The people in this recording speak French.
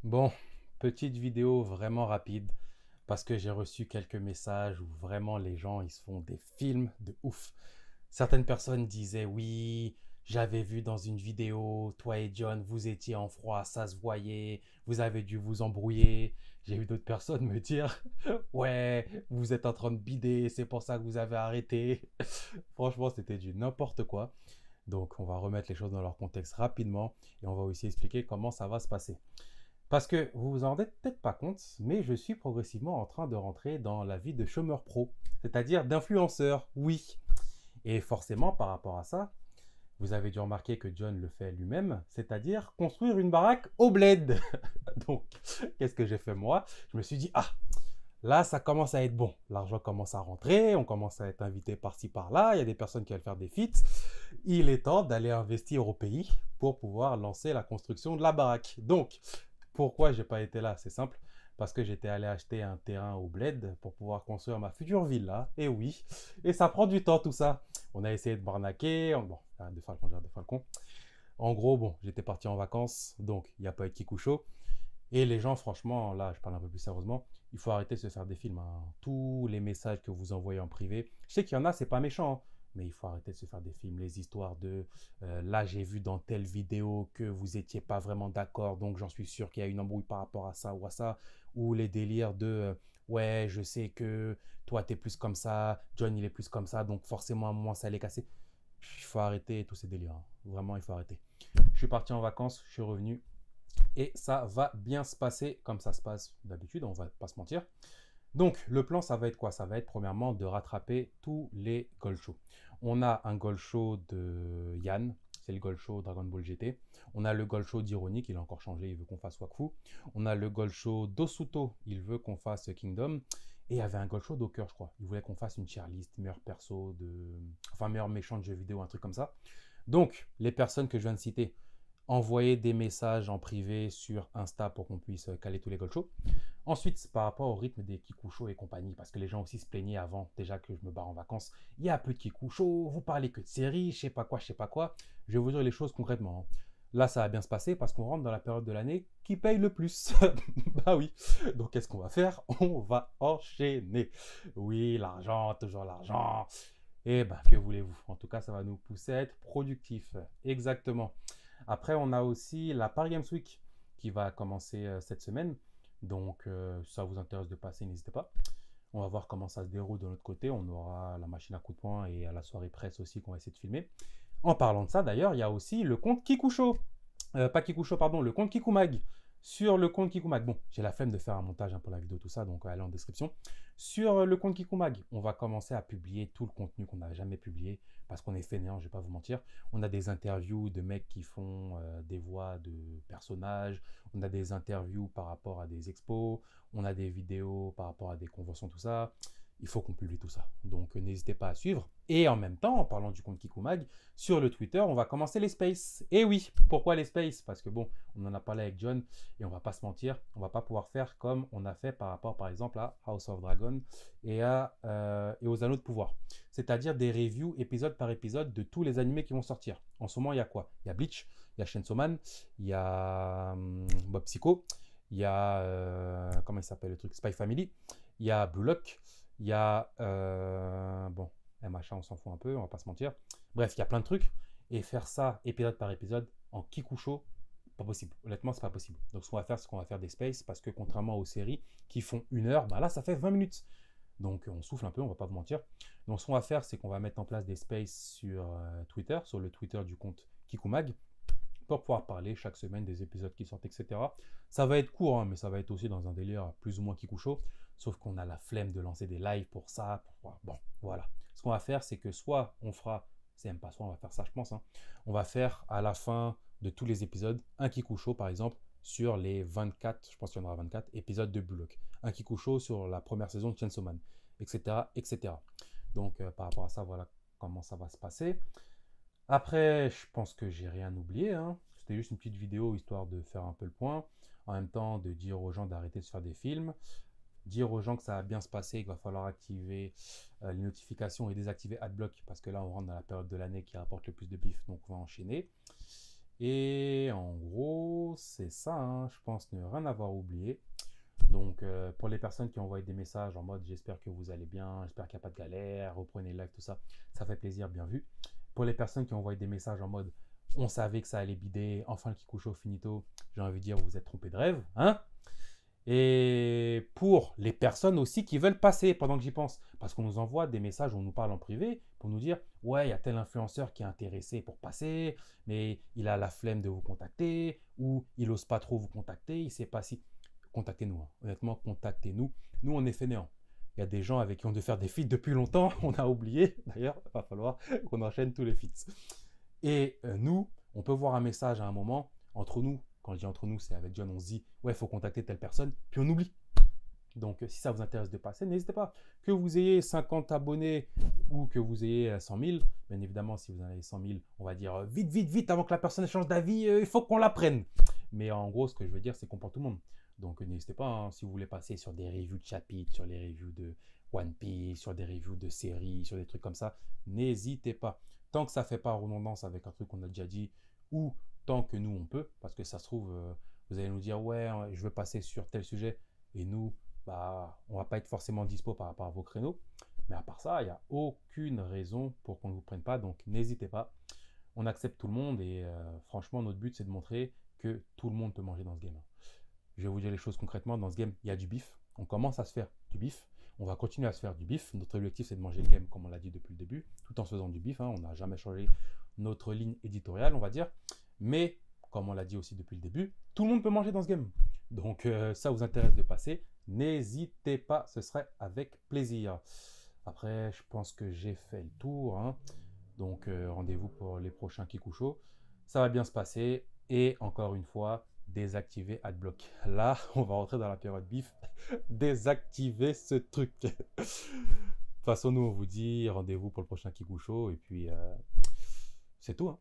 Bon, petite vidéo vraiment rapide parce que j'ai reçu quelques messages où vraiment les gens ils se font des films de ouf. Certaines personnes disaient oui, j'avais vu dans une vidéo, toi et John, vous étiez en froid, ça se voyait, vous avez dû vous embrouiller. J'ai vu d'autres personnes me dire ouais, vous êtes en train de bider, c'est pour ça que vous avez arrêté. Franchement, c'était du n'importe quoi. Donc, on va remettre les choses dans leur contexte rapidement et on va aussi expliquer comment ça va se passer. Parce que vous vous en rendez peut-être pas compte, mais je suis progressivement en train de rentrer dans la vie de chômeur pro, c'est-à-dire d'influenceur, oui. Et forcément, par rapport à ça, vous avez dû remarquer que John le fait lui-même, c'est-à-dire construire une baraque au bled. Donc, qu'est-ce que j'ai fait moi? Je me suis dit, ah, là, ça commence à être bon. L'argent commence à rentrer, on commence à être invité par-ci par-là, il y a des personnes qui veulent faire des feats. Il est temps d'aller investir au pays pour pouvoir lancer la construction de la baraque. Donc, pourquoi j'ai pas été là? C'est simple. Parce que j'étais allé acheter un terrain au bled pour pouvoir construire ma future villa. Et oui. Et ça prend du temps tout ça. On a essayé de m'arnaquer. Bon, de Falcon, de Falcon. En gros, bon, j'étais parti en vacances. Donc, il n'y a pas eu de Kikucho. Et les gens, franchement, là, je parle un peu plus sérieusement, il faut arrêter de se faire des films, hein. Tous les messages que vous envoyez en privé, je sais qu'il y en a, c'est pas méchant, hein, mais il faut arrêter de se faire des films. Les histoires de là, j'ai vu dans telle vidéo que vous étiez pas vraiment d'accord, donc j'en suis sûr qu'il y a une embrouille par rapport à ça ou à ça. Ou les délires de ouais, je sais que toi, t'es plus comme ça, John, il est plus comme ça, donc forcément, à un moment, ça allait casser. Il faut arrêter tous ces délires, hein. Vraiment, il faut arrêter. Je suis parti en vacances, je suis revenu, et ça va bien se passer comme ça se passe d'habitude, on va pas se mentir. Donc, le plan, ça va être quoi? Ça va être premièrement de rattraper tous les Gold Show. On a un Gold Show de Yann, c'est le Gold Show Dragon Ball GT. On a le Gold Show d'Ironic, il a encore changé, il veut qu'on fasse Wakfu. On a le Gold Show d'Osuto, il veut qu'on fasse Kingdom. Et il y avait un Gold Show d'Oker, je crois. Il voulait qu'on fasse une tier list, meilleur perso, enfin meilleur méchant de jeu vidéo, un truc comme ça. Donc, les personnes que je viens de citer, envoyer des messages en privé sur Insta pour qu'on puisse caler tous les gold shows. Ensuite, par rapport au rythme des Kikusho et compagnie, parce que les gens aussi se plaignaient avant, déjà que je me barre en vacances, il y a plus de Kikusho, vous parlez que de séries, je sais pas quoi, je sais pas quoi. Je vais vous dire les choses concrètement, hein. Là, ça va bien se passer parce qu'on rentre dans la période de l'année qui paye le plus. Bah oui. Donc, qu'est-ce qu'on va faire? On va enchaîner. Oui, l'argent, toujours l'argent. Et ben, que voulez-vous? En tout cas, ça va nous pousser à être productifs. Exactement. Après, on a aussi la Paris Games Week qui va commencer cette semaine. Donc, si ça vous intéresse de passer, n'hésitez pas. On va voir comment ça se déroule de notre côté. On aura la machine à coups de poing et à la soirée presse aussi qu'on va essayer de filmer. En parlant de ça, d'ailleurs, il y a aussi le compte Kikusho. Pas Kikusho, pardon, le compte Kikumag. Sur le compte Kikumag, bon, j'ai la flemme de faire un montage pour la vidéo, tout ça, donc allez en description. Sur le compte Kikumag, on va commencer à publier tout le contenu qu'on n'a jamais publié, parce qu'on est fainéant, je vais pas vous mentir. On a des interviews de mecs qui font des voix de personnages, on a des interviews par rapport à des expos, on a des vidéos par rapport à des conventions, tout ça. Il faut qu'on publie tout ça. Donc n'hésitez pas à suivre. Et en même temps, en parlant du compte Kikumag, sur le Twitter, on va commencer les spaces. Et oui, pourquoi les spaces? Parce que bon, on en a parlé avec John et on va pas se mentir, on va pas pouvoir faire comme on a fait par rapport par exemple à House of Dragon et aux Anneaux de Pouvoir. C'est-à-dire des reviews épisode par épisode de tous les animés qui vont sortir. En ce moment, il y a quoi? Il y a Bleach, il y a Chainsaw Man, il y a Mob Psycho, il y a comment il s'appelle le truc? Spy Family, il y a Blue Lock, il y a bon, MHA, on s'en fout un peu, on va pas se mentir. Bref, il y a plein de trucs. Et faire ça épisode par épisode en Kikusho, pas possible. Honnêtement, c'est pas possible. Donc, ce qu'on va faire, c'est qu'on va faire des spaces parce que contrairement aux séries qui font 1 heure, bah là, ça fait 20 minutes. Donc, on souffle un peu, on va pas vous mentir. Donc, ce qu'on va faire, c'est qu'on va mettre en place des spaces sur Twitter, sur le Twitter du compte Kikumag, pour pouvoir parler chaque semaine des épisodes qui sortent, etc. Ça va être court, hein, mais ça va être aussi dans un délire plus ou moins Kikusho. Sauf qu'on a la flemme de lancer des lives pour ça. Bon, voilà. Ce qu'on va faire, c'est que soit on fera, c'est même pas soit on va faire ça, je pense, hein. On va faire à la fin de tous les épisodes un Kikusho, par exemple, sur les 24, je pense qu'il y en aura 24 épisodes de Blue Lock. Un Kikusho sur la première saison de Chainsaw Man, etc. etc. Donc, par rapport à ça, voilà comment ça va se passer. Après, je pense que j'ai rien oublié, hein. C'était juste une petite vidéo histoire de faire un peu le point. En même temps, de dire aux gens d'arrêter de se faire des films. Dire aux gens que ça va bien se passer, qu'il va falloir activer les notifications et désactiver AdBlock parce que là, on rentre dans la période de l'année qui rapporte le plus de bif, donc on va enchaîner. Et en gros, c'est ça, hein, je pense ne rien avoir oublié. Donc, pour les personnes qui ont envoyé des messages en mode j'espère que vous allez bien, j'espère qu'il n'y a pas de galère, reprenez le live, tout ça, ça fait plaisir, bien vu. Pour les personnes qui ont envoyé des messages en mode on savait que ça allait bider, enfin le Kikucho finito, j'ai envie de dire vous êtes trompés de rêve, hein. Et pour les personnes aussi qui veulent passer pendant que j'y pense, parce qu'on nous envoie des messages, on nous parle en privé pour nous dire ouais, il y a tel influenceur qui est intéressé pour passer, mais il a la flemme de vous contacter, ou il n'ose pas trop vous contacter, il ne sait pas si. Contactez-nous, hein. Honnêtement, contactez-nous. Nous, on est fainéants. Il y a des gens avec qui on doit faire des feats depuis longtemps, on a oublié. D'ailleurs, il va falloir qu'on enchaîne tous les feats. Et nous, on peut voir un message à un moment, entre nous, quand je dis entre nous, c'est avec John, on se dit, ouais, il faut contacter telle personne, puis on oublie. Donc, si ça vous intéresse de passer, n'hésitez pas. Que vous ayez 50 abonnés ou que vous ayez 100 000, bien évidemment, si vous en avez 100 000, on va dire vite, vite, vite, avant que la personne change d'avis, il faut qu'on la prenne. Mais en gros, ce que je veux dire, c'est qu'on prend tout le monde. Donc, n'hésitez pas, hein, si vous voulez passer sur des reviews de chapitres, sur les reviews de One Piece, sur des reviews de séries, sur des trucs comme ça, n'hésitez pas. Tant que ça ne fait pas redondance avec un truc qu'on a déjà dit, ou tant que nous, on peut, parce que ça se trouve, vous allez nous dire, ouais, je veux passer sur tel sujet, et nous, bah, on va pas être forcément dispo par rapport à vos créneaux. Mais à part ça, il n'y a aucune raison pour qu'on ne vous prenne pas. Donc, n'hésitez pas. On accepte tout le monde et franchement, notre but, c'est de montrer que tout le monde peut manger dans ce game. Je vais vous dire les choses concrètement. Dans ce game, il y a du bif. On commence à se faire du bif. On va continuer à se faire du bif. Notre objectif, c'est de manger le game, comme on l'a dit depuis le début, tout en se faisant du bif, hein. On n'a jamais changé notre ligne éditoriale, on va dire. Mais, comme on l'a dit aussi depuis le début, tout le monde peut manger dans ce game. Donc, ça vous intéresse de passer, n'hésitez pas, ce serait avec plaisir. Après, je pense que j'ai fait le tour, hein. Donc, rendez-vous pour les prochains Kikusho. Ça va bien se passer. Et encore une fois, désactiver Adblock. Là, on va rentrer dans la période bif. Désactiver ce truc. De toute façon, nous, on vous dit rendez-vous pour le prochain Kikusho. Et puis, c'est tout, hein.